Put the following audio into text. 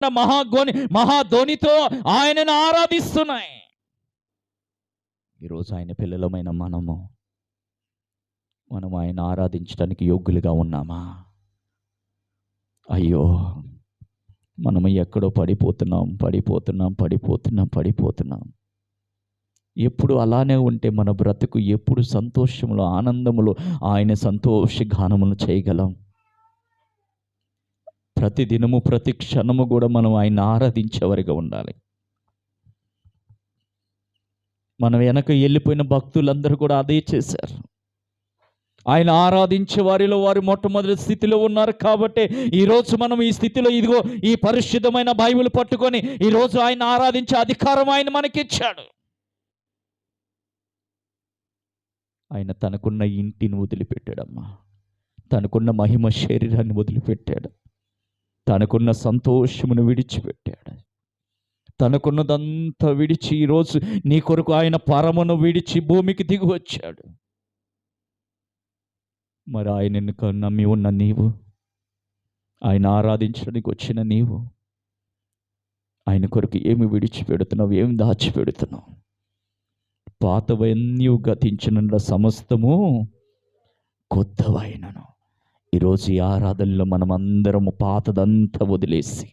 మహాధ్వనితో ఆయనను ఆరాధిస్తున్నాయి. ఈరోజు ఆయన పిల్లలమైన మనం ఆయన ఆరాధించడానికి యోగ్యులుగా ఉన్నామా? అయ్యో, మనం ఎక్కడో పడిపోతున్నాం. ఎప్పుడు అలానే ఉంటే మన బ్రతుకు ఎప్పుడు సంతోషములో, ఆనందములో ఆయన సంతోషగానములు చేయగలం? ప్రతి దినము, ప్రతి క్షణము కూడా మనం ఆయన ఆరాధించేవారిగా ఉండాలి. మన వెనక వెళ్ళిపోయిన భక్తులందరూ కూడా అదే చేశారు. ఆయన ఆరాధించే వారిలో వారు మొట్టమొదటి స్థితిలో ఉన్నారు. కాబట్టి ఈరోజు మనం ఈ స్థితిలో, ఇదిగో ఈ పరిశుద్ధమైన బైబిల్ పట్టుకొని ఈరోజు ఆయన ఆరాధించే అధికారం ఆయన మనకిచ్చాడు. ఆయన తనకున్న ఇంటిని వదిలిపెట్టాడమ్మా. తనకున్న మహిమ శరీరాన్ని వదిలిపెట్టాడు. తనకున్న సంతోషమును విడిచిపెట్టాడు. తనకున్నదంతా విడిచి ఈరోజు నీ కొరకు ఆయన పరమును విడిచి భూమికి దిగి వచ్చాడు. మరి ఆయనను నమ్మి ఉన్న నీవు, ఆయన ఆరాధించడానికి వచ్చిన నీవు, ఆయన కొరకు ఏమి విడిచిపెడుతున్నావు? ఏమి దాచిపెడుతున్నావు? పాతవన్నీ గతించిన సమస్తము కొత్తవైనను. ఈరోజు ఈ ఆరాధనలో మనమందరము పాతదంతా వదిలేసి